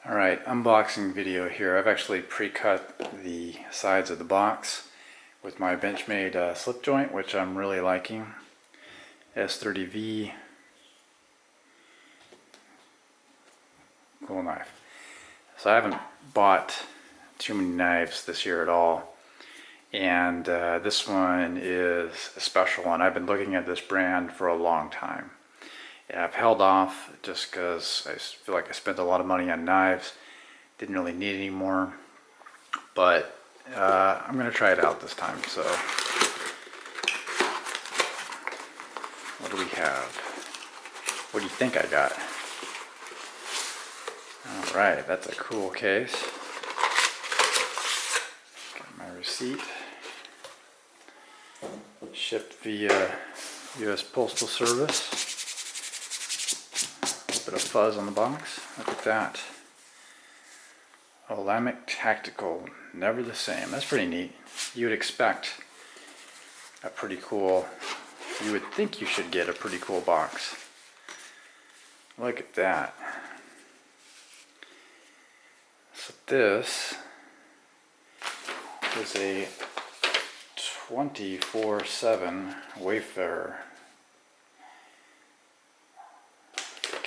Alright, unboxing video here. I've actually pre-cut the sides of the box with my Benchmade slip joint, which I'm really liking. S30V cool knife. So I haven't bought too many knives this year at all, and this one is a special one. I've been looking at this brand for a long time. I've held off just because I feel like I spent a lot of money on knives. Didn't really need any more, but I'm going to try it out this time. So what do we have? What do you think I got? Alright, that's a cool case. Got my receipt. Shipped via US Postal Service. Bit of fuzz on the box. Look at that. Olamic Tactical, never the same. That's pretty neat. You would expect a pretty cool, you would think you should get a pretty cool box. Look at that. So this is a 24/7 Wayfarer.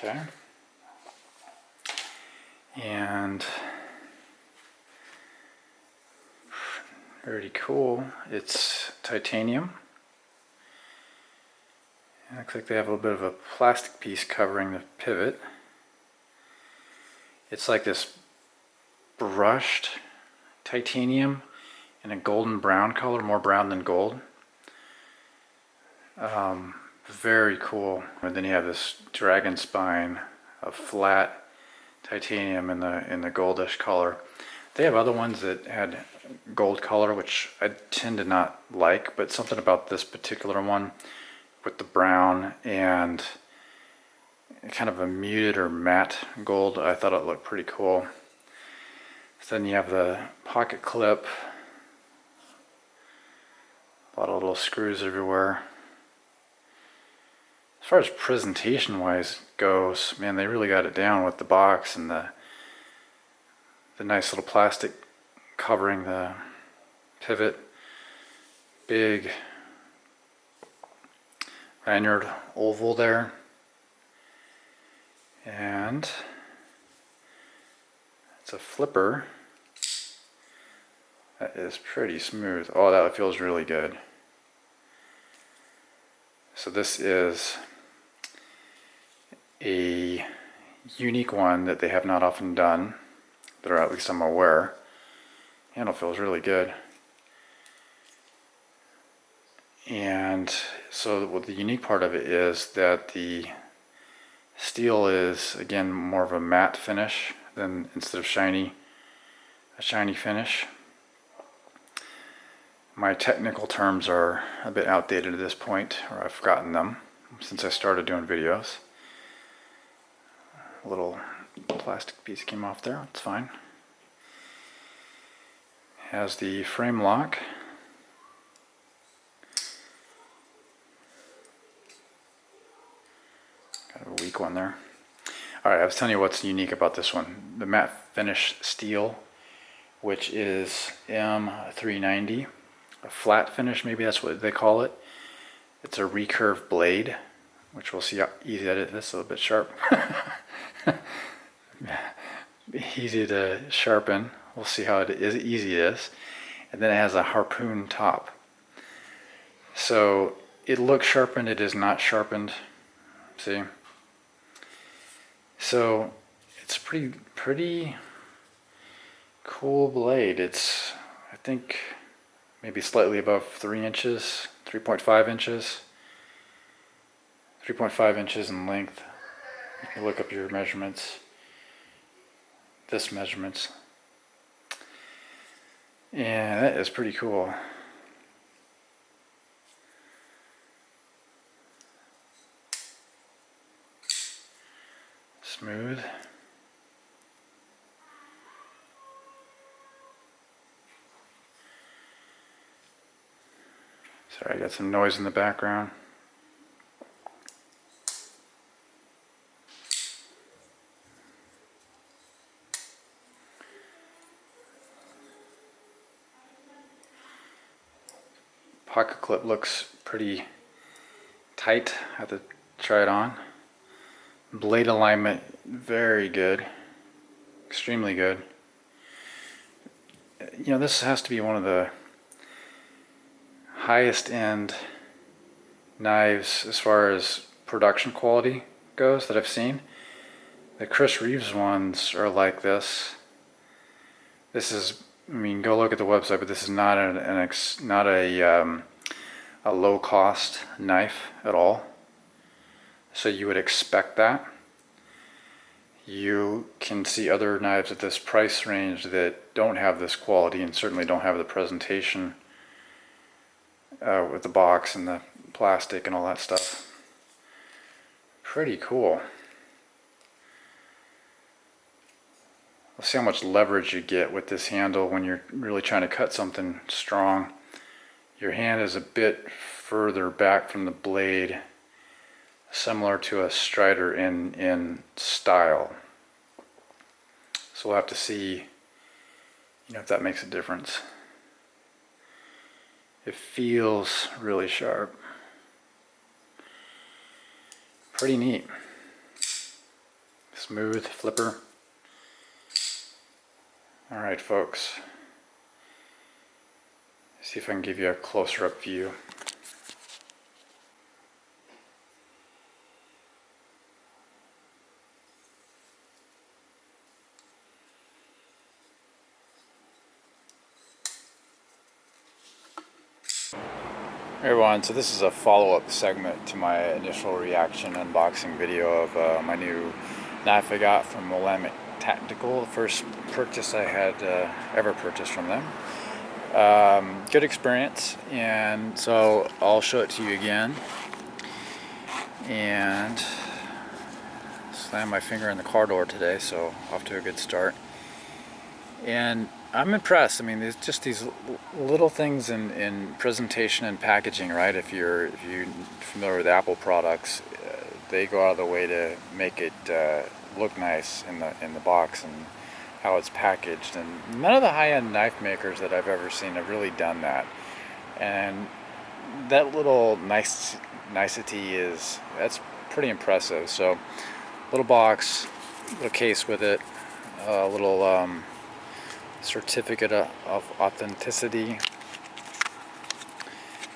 Okay, and pretty cool. It's titanium. It looks like they have a little bit of a plastic piece covering the pivot. It's like this brushed titanium in a golden brown color, more brown than gold. Very cool. And then you have this dragon spine of flat titanium in the goldish color. They have other ones that had gold color, which I tend to not like, but something about this particular one with the brown and kind of a muted or matte gold, I thought it looked pretty cool. So then you have the pocket clip, a lot of little screws everywhere. As far as presentation wise goes, man, they really got it down with the box and the nice little plastic covering the pivot. Big lanyard oval there, and it's a flipper. That is pretty smooth. Oh, that feels really good. So this is a unique one that they have not often done, that are at least I'm aware. Handle feels really good. And so what the unique part of it is that the steel is, again, more of a matte finish than instead of a shiny finish. My technical terms are a bit outdated at this point, or I've forgotten them since I started doing videos. A little plastic piece came off there, it's fine. Has the frame lock. Kind of a weak one there. Alright, I was telling you what's unique about this one. The matte finish steel, which is M390. A flat finish, maybe that's what they call it. It's a recurve blade, which we'll see how easy that is. That's a little bit sharp. Easy to sharpen. We'll see how easy it is. And then it has a harpoon top. So it looks sharpened, it is not sharpened. See? So it's pretty cool blade. It's, I think, maybe slightly above 3 inches, 3.5 inches. 3.5 inches in length. You can look up your measurements. This measurements. Yeah, that is pretty cool. Smooth. Sorry, I got some noise in the background. Pocket clip looks pretty tight. I have to try it on. Blade alignment, very good. Extremely good. You know, this has to be one of the highest end knives as far as production quality goes that I've seen. The Chris Reeves ones are like this. This is, I mean, go look at the website, but this is not a low cost knife at all. So you would expect that. You can see other knives at this price range that don't have this quality and certainly don't have the presentation with the box and the plastic and all that stuff. Pretty cool. Let's see how much leverage you get with this handle when you're really trying to cut something strong. Your hand is a bit further back from the blade, similar to a Strider in style. So we'll have to see, if that makes a difference. It feels really sharp. Pretty neat. Smooth flipper. Alright folks, see if I can give you a closer up view. Hey everyone, so this is a follow-up segment to my initial reaction unboxing video of my new knife I got from Olamic Tactical, the first purchase I had ever purchased from them. Good experience, and so I'll show it to you again. And slammed my finger in the car door today, so off to a good start. And I'm impressed. I mean, there's just these little things in presentation and packaging, right? If you're familiar with Apple products, they go out of the way to make it look nice in the box and how it's packaged. And none of the high-end knife makers that I've ever seen have really done that. And that little nicety that's pretty impressive. So, little box, little case with it, a little certificate of authenticity.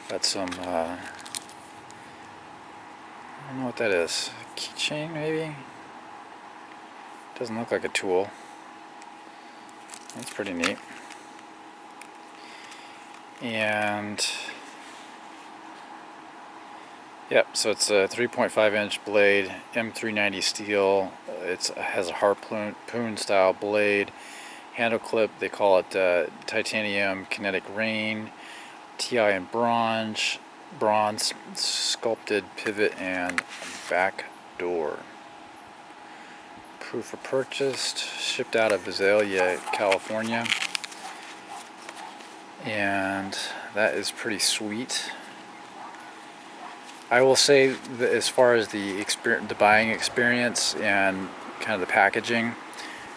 Got some I don't know what that is. A keychain maybe? Doesn't look like a tool. That's pretty neat. And yep, so it's a 3.5 inch blade, M390 steel. It has a harpoon style blade. Handle clip, they call it titanium kinetic rain, TI and bronze, sculpted pivot and back door. Proof of purchase, shipped out of Azalea, California. And that is pretty sweet. I will say that as far as the buying experience and kind of the packaging,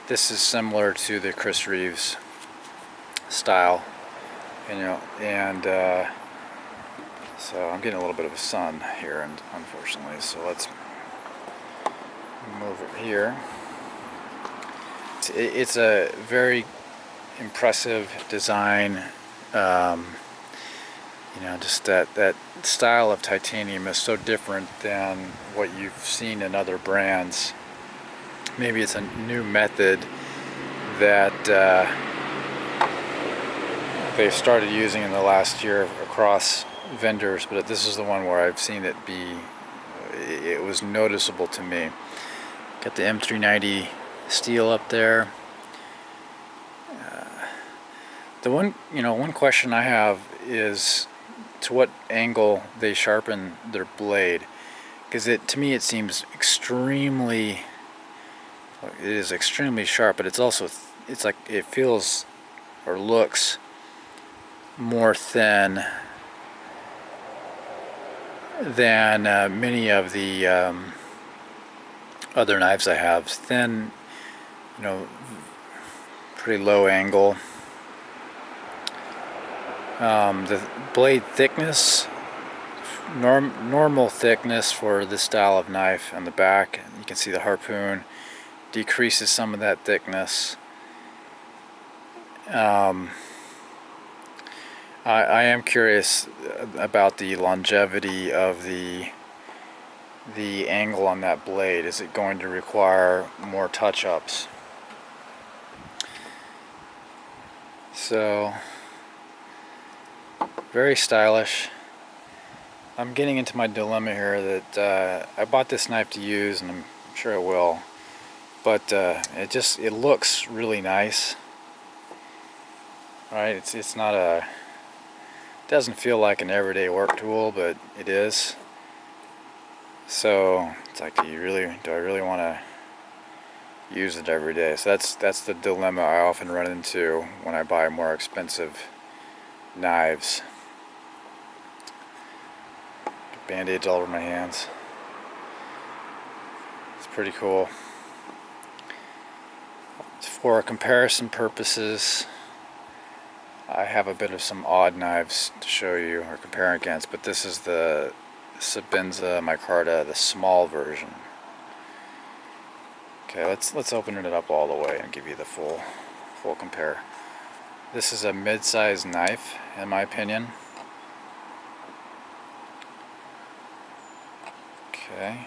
this is similar to the Chris Reeves style, and so I'm getting a little bit of a sun here, and unfortunately, so let's move it here. It's a very impressive design. Just that style of titanium is so different than what you've seen in other brands. Maybe it's a new method that they've started using in the last year across vendors, but this is the one where I've seen it was noticeable to me. Got the M390 steel up there. The one question I have is to what angle they sharpen their blade, because to me it seems extremely. It is extremely sharp, but it's like it feels or looks more thin than many of the other knives I have. Thin, pretty low angle. The blade thickness, normal thickness for this style of knife on the back. You can see the harpoon decreases some of that thickness. I am curious about the longevity of the angle on that blade. Is it going to require more touch-ups? So, very stylish. I'm getting into my dilemma here that I bought this knife to use, and I'm sure I will, but it looks really nice. Right? It's not a, it doesn't feel like an everyday work tool, but it is. So it's like, do I really want to use it every day? So that's the dilemma I often run into when I buy more expensive knives. Band-aids all over my hands. It's pretty cool. For comparison purposes, I have a bit of some odd knives to show you or compare against, but this is the Sebenza micarta, the small version. Okay, let's open it up all the way and give you the full compare. This is a mid-sized knife, in my opinion. Okay.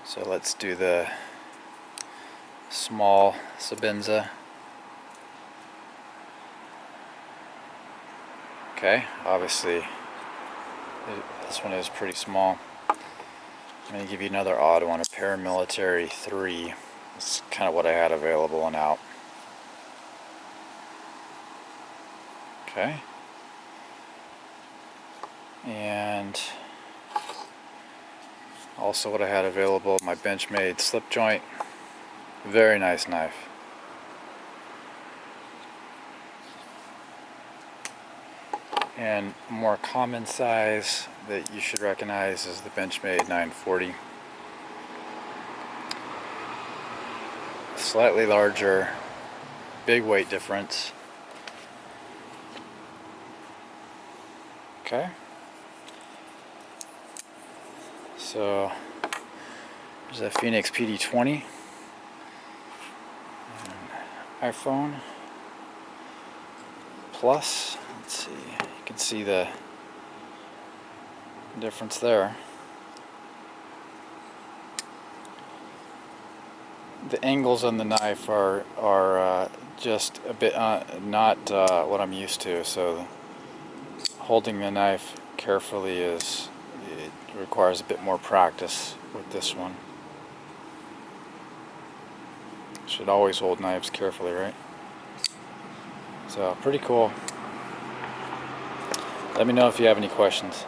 So let's do the small Sebenza. Okay, obviously this one is pretty small. I'm going to give you another odd one, a Paramilitary 3. It's kind of what I had available and out. Okay. And also what I had available, my Benchmade slip joint. Very nice knife. And more common size that you should recognize is the Benchmade 940. Slightly larger, big weight difference. Okay. So there's a Phoenix PD20, iPhone Plus. Let's see, you can see the difference there. The angles on the knife are just a bit not what I'm used to. So holding the knife carefully it requires a bit more practice with this one. Should always hold knives carefully, right? So pretty cool. Let me know if you have any questions.